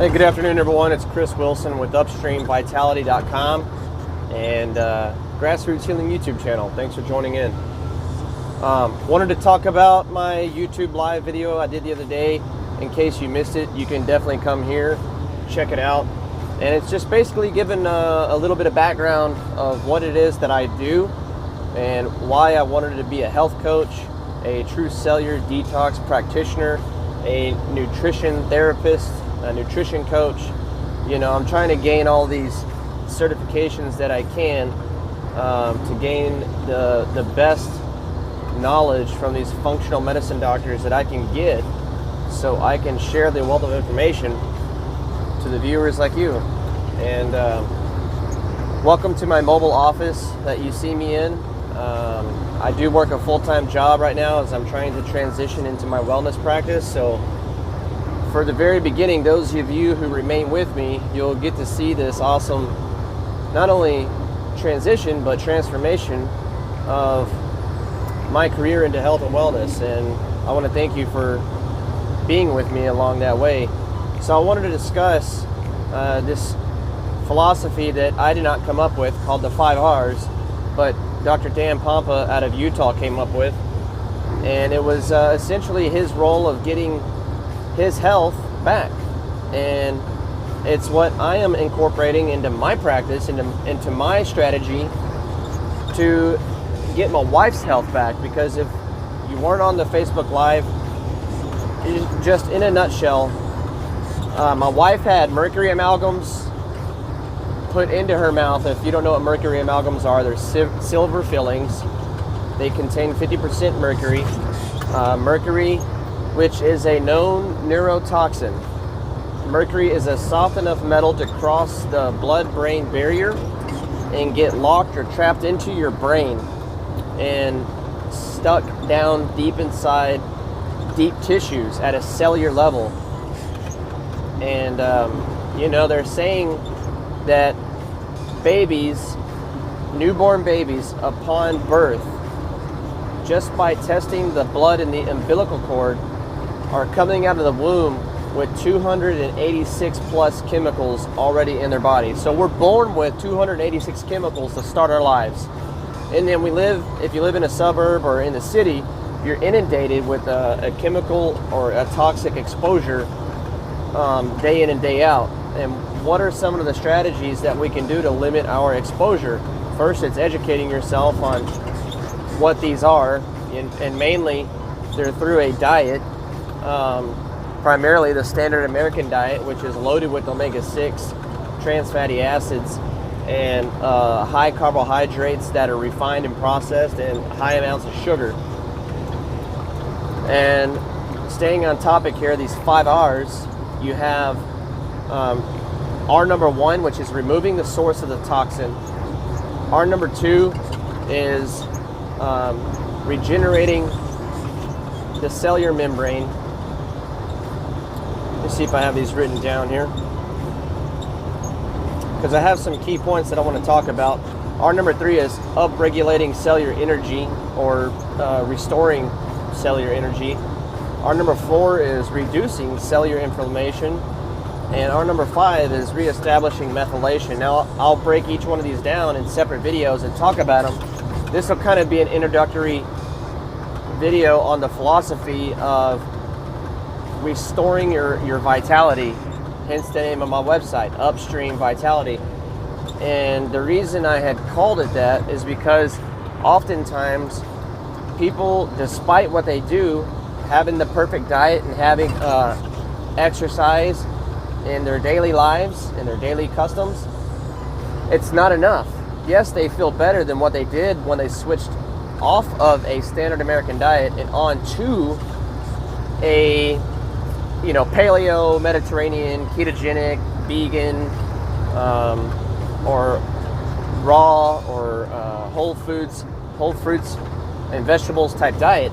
Hey, good afternoon, everyone. It's Chris Wilson with upstreamvitality.com and Grassroots Healing YouTube channel. Thanks for joining in. Wanted to talk about my YouTube live video I did the other day. In case you missed it, you can definitely come here, check it out. And it's just basically giving a little bit of background of what it is that I do and why I wanted to be a health coach, a true cellular detox practitioner, a nutrition therapist, a nutrition coach. You know, I'm trying to gain all these certifications that I can to gain the best knowledge from these functional medicine doctors that I can get, so I can share the wealth of information to the viewers like you. And welcome to my mobile office that you see me in. I do work a full-time job right now as I'm trying to transition into my wellness practice. So for the very beginning, those of you who remain with me, you'll get to see this awesome, not only transition, but transformation of my career into health and wellness. And I want to thank you for being with me along that way. So I wanted to discuss this philosophy that I did not come up with, called the 5 R's, but Dr. Dan Pompa out of Utah came up with. And it was essentially his role of getting his health back. And it's what I am incorporating into my practice, into my strategy to get my wife's health back. Because if you weren't on the Facebook Live, just in a nutshell, my wife had mercury amalgams put into her mouth. If you don't know what mercury amalgams are, they're silver fillings. They contain 50% mercury. Mercury, which is a known neurotoxin. Mercury is a soft enough metal to cross the blood-brain barrier and get locked or trapped into your brain and stuck down deep inside deep tissues at a cellular level. And you know, they're saying that babies, newborn babies, upon birth, just by testing the blood in the umbilical cord, are coming out of the womb with 286 plus chemicals already in their body. So we're born with 286 chemicals to start our lives. And then if you live in a suburb or in the city, you're inundated with a chemical or a toxic exposure day in and day out. And what are some of the strategies that we can do to limit our exposure? First, it's educating yourself on what these are, and mainly they're through a diet, primarily the standard American diet, which is loaded with omega-6 trans fatty acids and high carbohydrates that are refined and processed, and high amounts of sugar. And staying on topic here, these 5 R's, you have R number 1, which is removing the source of the toxin. R number 2 is regenerating the cellular membrane. Let's see if I have these written down here, because I have some key points that I want to talk about. R number 3 is upregulating cellular energy, or restoring cellular energy. R number 4 is reducing cellular inflammation. And R number 5 is reestablishing methylation. Now, I'll break each one of these down in separate videos and talk about them. This will kind of be an introductory video on the philosophy of restoring your vitality, hence the name of my website, Upstream Vitality. And the reason I had called it that is because oftentimes people, despite what they do, having the perfect diet and having exercise in their daily lives, in their daily customs, it's not enough. Yes, they feel better than what they did when they switched off of a standard American diet and on to a, paleo, Mediterranean, ketogenic, vegan, or raw, or whole fruits and vegetables type diet.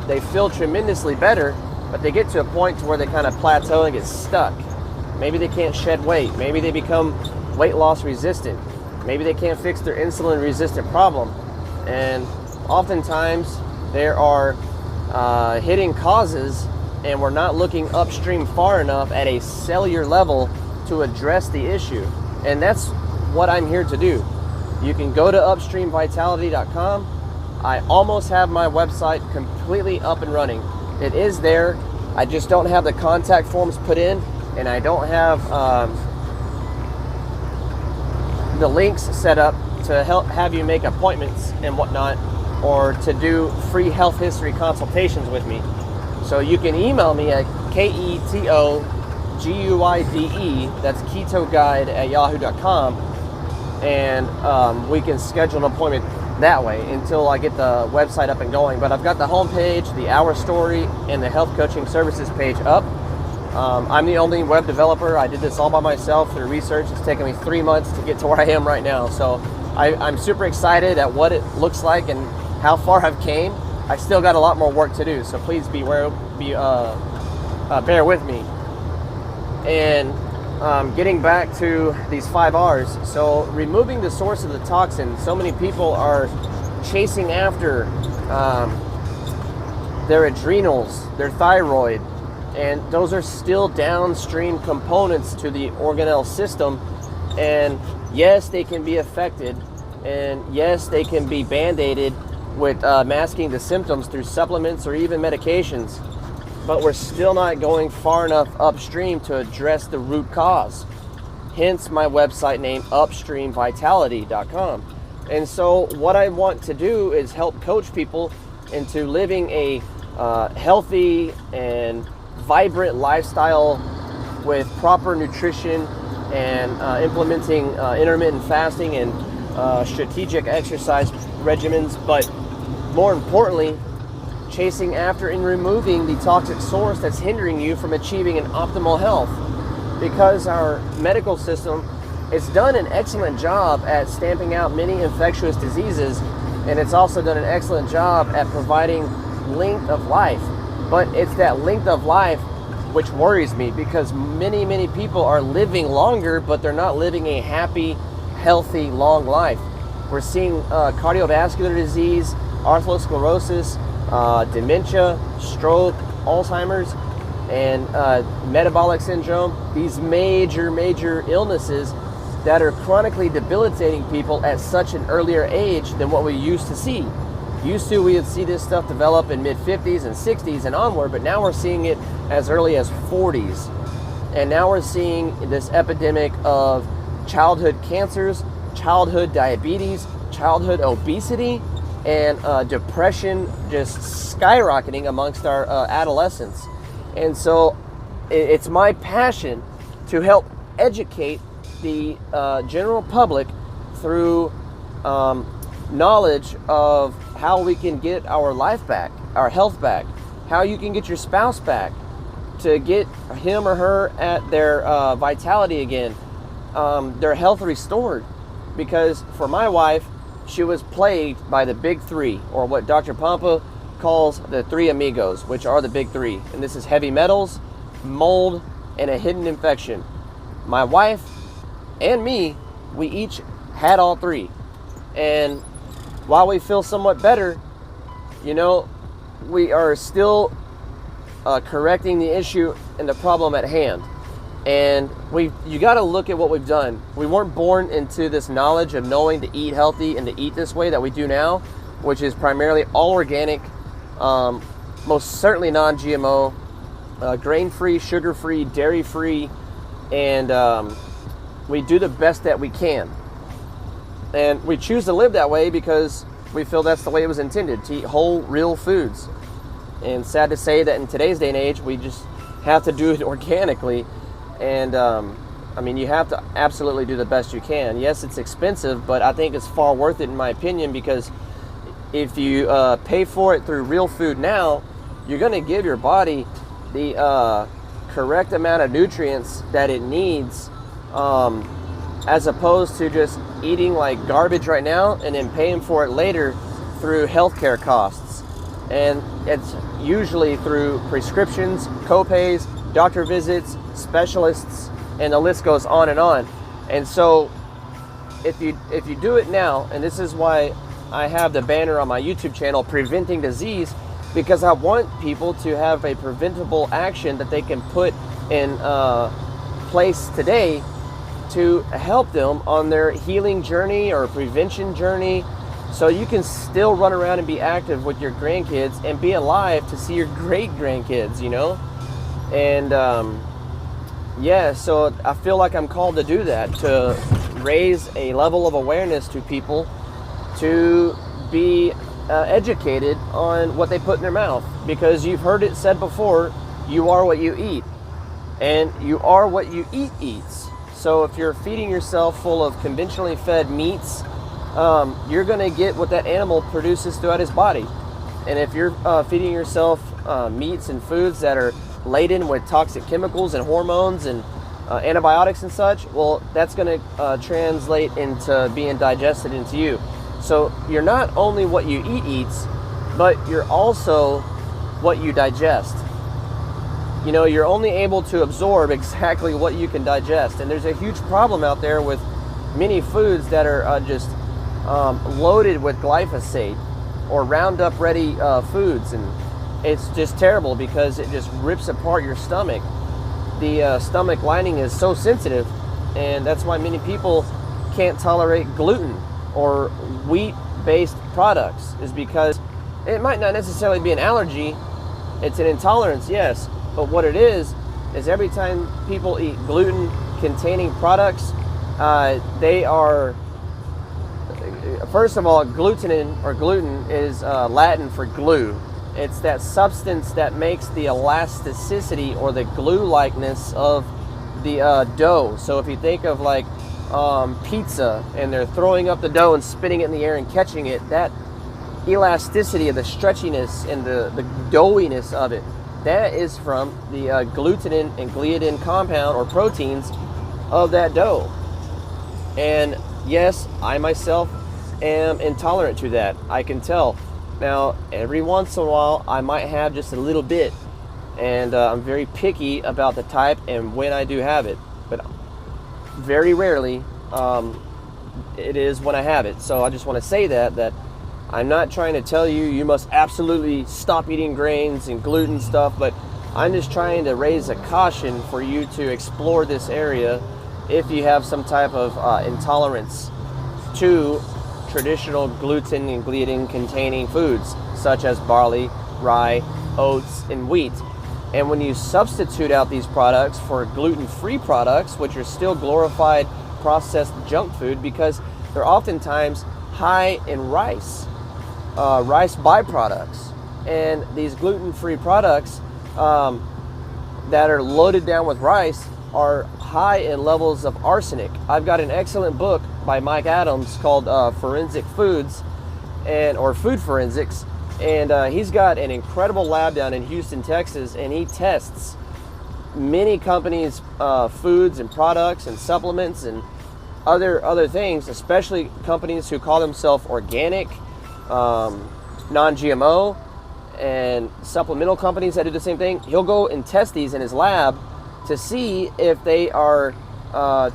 They feel tremendously better, but they get to a point to where they kind of plateau and get stuck. Maybe they can't shed weight. Maybe they become weight loss resistant. Maybe they can't fix their insulin resistant problem. And oftentimes there are hidden causes and we're not looking upstream far enough at a cellular level to address the issue. And that's what I'm here to do. You can go to upstreamvitality.com. I almost have my website completely up and running. It is there. I just don't have the contact forms put in, and I don't have the links set up to help have you make appointments and whatnot, or to do free health history consultations with me. So you can email me at Ketoguide, that's Ketoguide @yahoo.com, and we can schedule an appointment that way until I get the website up and going. But I've got the homepage, the Our Story, and the health coaching services page up. I'm the only web developer. I did this all by myself through research. It's taken me 3 months to get to where I am right now. So I'm super excited at what it looks like and how far I've came. I still got a lot more work to do, so please bear with me. And getting back to these 5 R's, so removing the source of the toxin. So many people are chasing after their adrenals, their thyroid, and those are still downstream components to the organelle system. And yes, they can be affected, and yes, they can be band-aided with masking the symptoms through supplements or even medications, but we're still not going far enough upstream to address the root cause. Hence my website name, upstreamvitality.com. And so what I want to do is help coach people into living a healthy and vibrant lifestyle with proper nutrition and implementing intermittent fasting and strategic exercise regimens, but more importantly, chasing after and removing the toxic source that's hindering you from achieving an optimal health. Because our medical system has done an excellent job at stamping out many infectious diseases, and it's also done an excellent job at providing length of life. But it's that length of life which worries me, because many people are living longer, but they're not living a happy, healthy, long life. We're seeing cardiovascular disease, atherosclerosis, dementia, stroke, Alzheimer's, and metabolic syndrome. These major illnesses that are chronically debilitating people at such an earlier age than what we used to see. Used to, we would see this stuff develop in mid-50s and 60s and onward, but now we're seeing it as early as 40s. And now we're seeing this epidemic of childhood cancers, childhood diabetes, childhood obesity, and depression just skyrocketing amongst our adolescents. And so it's my passion to help educate the general public through knowledge of how we can get our life back, our health back, how you can get your spouse back, to get him or her at their vitality again, their health restored. Because for my wife, she was plagued by the big 3, or what Dr. Pompa calls the 3 amigos, which are the big 3. And this is heavy metals, mold, and a hidden infection. My wife and me, we each had all 3. And while we feel somewhat better, we are still correcting the issue and the problem at hand. And you got to look at what we've done. We weren't born into this knowledge of knowing to eat healthy and to eat this way that we do now, which is primarily all organic, most certainly non-GMO, grain-free, sugar-free, dairy-free, and we do the best that we can. And we choose to live that way because we feel that's the way it was intended, to eat whole, real foods. And sad to say that in today's day and age, we just have to do it organically. And you have to absolutely do the best you can. Yes, it's expensive, but I think it's far worth it in my opinion, because if you pay for it through real food now, you're going to give your body the correct amount of nutrients that it needs, as opposed to just eating like garbage right now and then paying for it later through healthcare costs. And it's usually through prescriptions, co-pays, doctor visits, specialists, and the list goes on and on. And so if you do it now, and this is why I have the banner on my YouTube channel, Preventing Disease, because I want people to have a preventable action that they can put in place today to help them on their healing journey or prevention journey, so you can still run around and be active with your grandkids and be alive to see your great grandkids, you know? And yeah, so I feel like I'm called to do that, to raise a level of awareness to people, to be educated on what they put in their mouth, because you've heard it said before, you are what you eat, and you are what you eat eats. So if you're feeding yourself full of conventionally fed meats, you're going to get what that animal produces throughout his body. And if you're feeding yourself meats and foods that are laden with toxic chemicals and hormones and antibiotics and such, well, that's going to translate into being digested into you. So you're not only what you eat eats, but you're also what you digest. You know, you're only able to absorb exactly what you can digest. And there's a huge problem out there with many foods that are just loaded with glyphosate or Roundup ready foods. And it's just terrible because it just rips apart your stomach. The stomach lining is so sensitive, and that's why many people can't tolerate gluten or wheat-based products, is because it might not necessarily be an allergy. It's an intolerance, yes, but what it is every time people eat gluten-containing products, they are, first of all, gluten is Latin for glue. It's that substance that makes the elasticity or the glue-likeness of the dough. So if you think of like pizza, and they're throwing up the dough and spinning it in the air and catching it, that elasticity of the stretchiness and the doughiness of it, that is from the gluten and gliadin compound or proteins of that dough. And yes, I myself am intolerant to that. I can tell. Now, every once in a while, I might have just a little bit, and I'm very picky about the type and when I do have it. But very rarely it is when I have it. So I just want to say that I'm not trying to tell you you must absolutely stop eating grains and gluten stuff, but I'm just trying to raise a caution for you to explore this area if you have some type of intolerance to traditional gluten and gliadin containing foods such as barley, rye, oats, and wheat. And when you substitute out these products for gluten-free products, which are still glorified processed junk food, because they're oftentimes high in rice byproducts. And these gluten-free products that are loaded down with rice are high in levels of arsenic. I've got an excellent book by Mike Adams called Forensic Foods, or Food Forensics, and he's got an incredible lab down in Houston, Texas, and he tests many companies' foods and products and supplements and other things, especially companies who call themselves organic, non-GMO, and supplemental companies that do the same thing. He'll go and test these in his lab to see if they are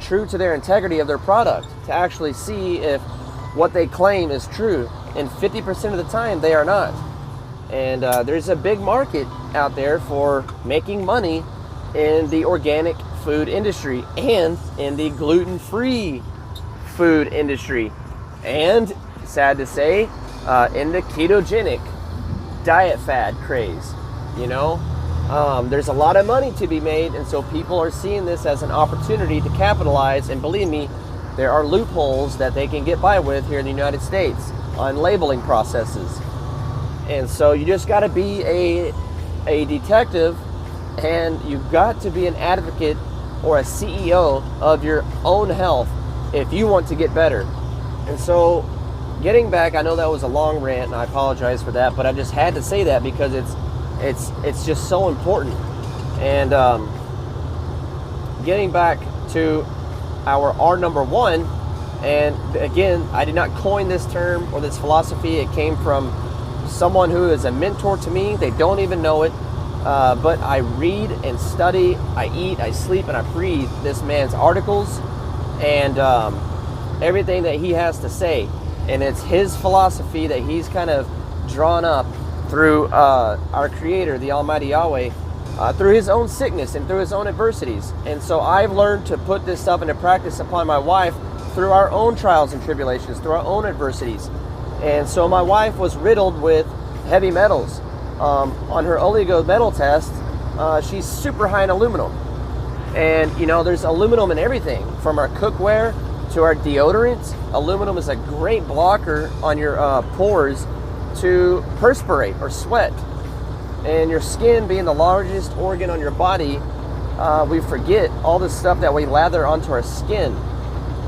true to their integrity of their product, to actually see if what they claim is true. And 50% of the time, they are not. And there's a big market out there for making money in the organic food industry and in the gluten-free food industry. And, sad to say, in the ketogenic diet fad craze, you know? There's a lot of money to be made, and so people are seeing this as an opportunity to capitalize, and believe me, there are loopholes that they can get by with here in the United States on labeling processes. And so you just got to be a detective, and you've got to be an advocate or a CEO of your own health if you want to get better. And so getting back, I know that was a long rant, and I apologize for that, but I just had to say that because it's just so important. And getting back to our R number one, and again, I did not coin this term or this philosophy. It came from someone who is a mentor to me. They don't even know it, but I read and study, I eat, I sleep, and I breathe this man's articles and everything that he has to say. And it's his philosophy that he's kind of drawn up through our Creator, the Almighty Yahweh, through His own sickness and through His own adversities. And so I've learned to put this stuff into practice upon my wife through our own trials and tribulations, through our own adversities. And so my wife was riddled with heavy metals. On her oligo metal test, she's super high in aluminum. And you know, there's aluminum in everything, from our cookware to our deodorants. Aluminum is a great blocker on your pores to perspirate or sweat. And your skin being the largest organ on your body, we forget all the stuff that we lather onto our skin.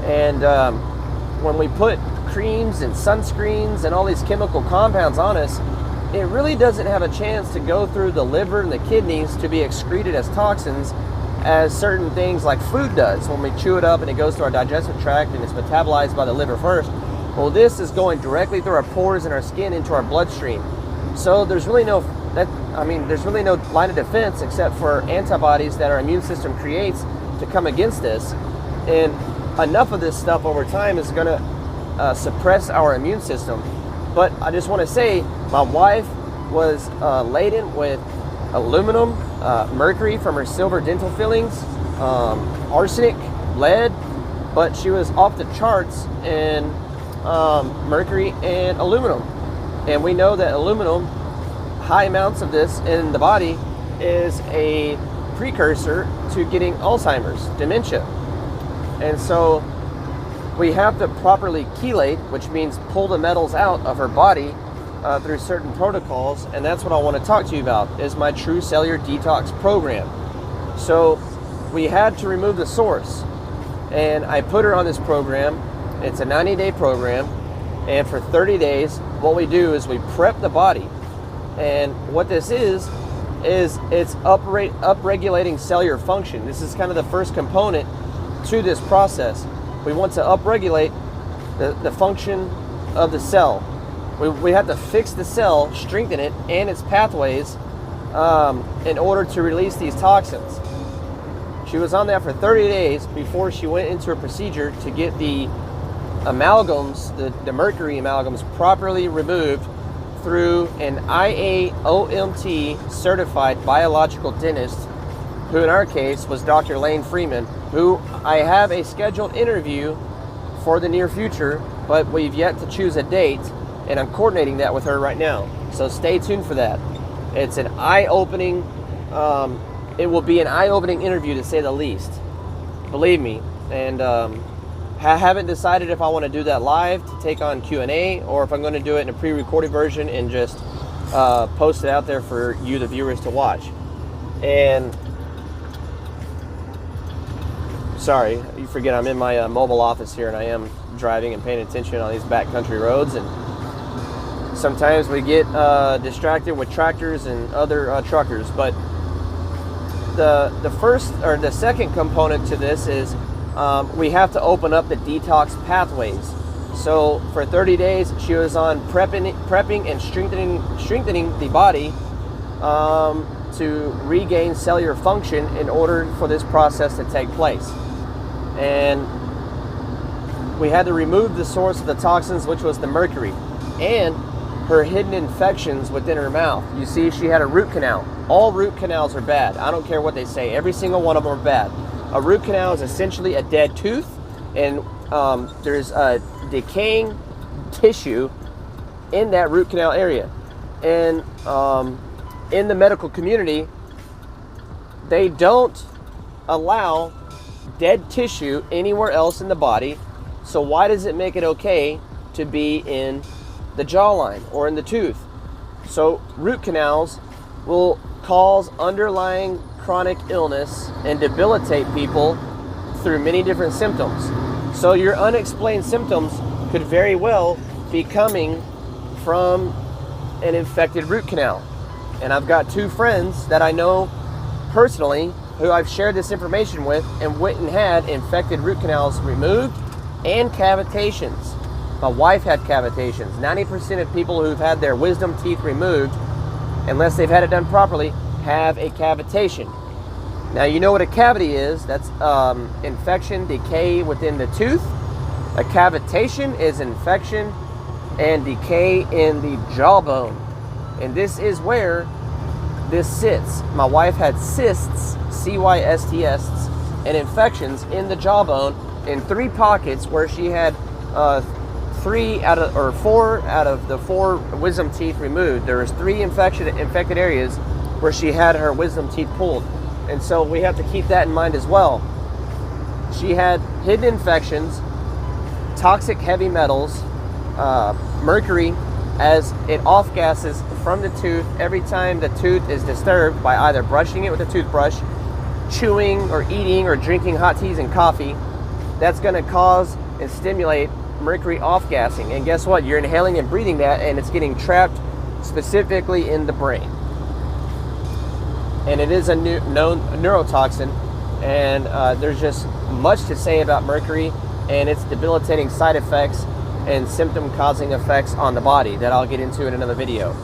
And when we put creams and sunscreens and all these chemical compounds on us, it really doesn't have a chance to go through the liver and the kidneys to be excreted as toxins as certain things like food does when we chew it up and it goes through our digestive tract and it's metabolized by the liver first. Well, this is going directly through our pores and our skin into our bloodstream. So there's really no line of defense except for antibodies that our immune system creates to come against this. And enough of this stuff over time is going to suppress our immune system. But I just want to say, my wife was laden with aluminum, mercury from her silver dental fillings, arsenic, lead, but she was off the charts in mercury and aluminum. And we know that aluminum, high amounts of this in the body, is a precursor to getting Alzheimer's, dementia. And so we have to properly chelate, which means pull the metals out of her body through certain protocols, and that's what I want to talk to you about, is my True Cellular Detox program. So we had to remove the source, and I put her on this program. It's a 90-day program, and for 30 days, what we do is we prep the body. And what this is it's upregulating cellular function. This is kind of the first component to this process. We want to upregulate the function of the cell. We have to fix the cell, strengthen it and its pathways in order to release these toxins. She was on that for 30 days before she went into a procedure to get the amalgams, the mercury amalgams, properly removed through an IAOMT certified biological dentist, who in our case was Dr. Lane Freeman, who I have a scheduled interview for the near future, but we've yet to choose a date, and I'm coordinating that with her right now. So stay tuned for that. It's an eye-opening, it will be an eye-opening interview to say the least. Believe me. And I haven't decided if I want to do that live to take on Q&A, or if I'm going to do it in a pre-recorded version and just post it out there for you, the viewers, to watch. And sorry, you forget I'm in my mobile office here, and I am driving and paying attention on these backcountry roads, and sometimes we get distracted with tractors and other truckers. But the second component to this is we have to open up the detox pathways. So for 30 days, she was on prepping and strengthening the body to regain cellular function in order for this process to take place. And we had to remove the source of the toxins, which was the mercury, and her hidden infections within her mouth. You see, she had a root canal. All root canals are bad. I don't care what they say. Every single one of them are bad. A root canal is essentially a dead tooth, and there's a decaying tissue in that root canal area. And in the medical community, they don't allow dead tissue anywhere else in the body. So why does it make it okay to be in the jawline or in the tooth? So root canals will cause underlying chronic illness and debilitate people through many different symptoms. So your unexplained symptoms could very well be coming from an infected root canal. And I've got two friends that I know personally who I've shared this information with, and went and had infected root canals removed and cavitations. My wife had cavitations. 90% of people who've had their wisdom teeth removed, unless they've had it done properly, have a cavitation. Now you know what a cavity is. That's infection, decay within the tooth. A cavitation is infection and decay in the jawbone. And this is where this sits. My wife had cysts, cysts, and infections in the jawbone in 3 pockets where she had 4 out of the 4 wisdom teeth removed. There was 3 infected areas where she had her wisdom teeth pulled. And so we have to keep that in mind as well. She had hidden infections, toxic heavy metals, mercury, as it off gases from the tooth every time the tooth is disturbed by either brushing it with a toothbrush, chewing or eating or drinking hot teas and coffee. That's going to cause and stimulate mercury off gassing. And guess what? You're inhaling and breathing that, and it's getting trapped specifically in the brain. And it is a known neurotoxin, and there's just much to say about mercury and its debilitating side effects and symptom causing effects on the body that I'll get into in another video.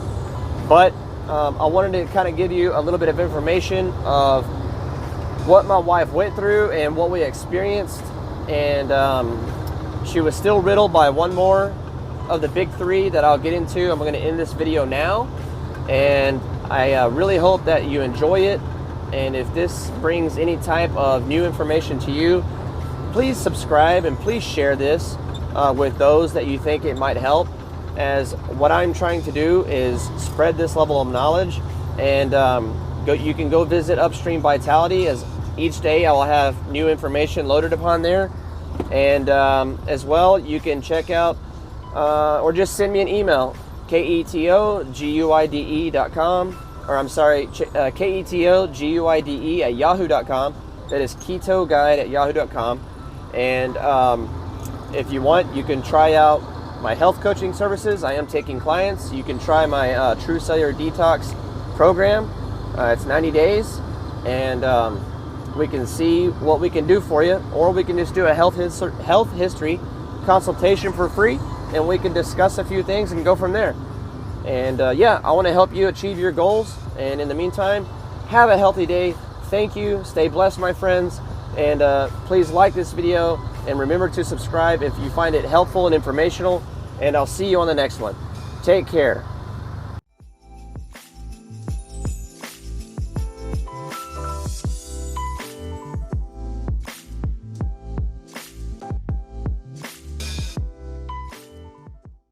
But I wanted to kind of give you a little bit of information of what my wife went through and what we experienced. And she was still riddled by one more of the big 3 that I'll get into. I'm going to end this video now, and I really hope that you enjoy it. And if this brings any type of new information to you, please subscribe and please share this with those that you think it might help, as what I'm trying to do is spread this level of knowledge. And you can go visit Upstream Vitality, as each day I will have new information loaded upon there. And as well, you can check out or just send me an email, ketoguide.com, or I'm sorry, ketoguide at yahoo.com. That is ketoguide at yahoo.com. And if you want, you can try out my health coaching services. I am taking clients. You can try my True Cellular Detox program. It's 90 days, and we can see what we can do for you, or we can just do a health history consultation for free, and we can discuss a few things and go from there. And yeah, I want to help you achieve your goals. And in the meantime, have a healthy day. Thank you. Stay blessed, my friends. And please like this video, and remember to subscribe if you find it helpful and informational. And I'll see you on the next one. Take care.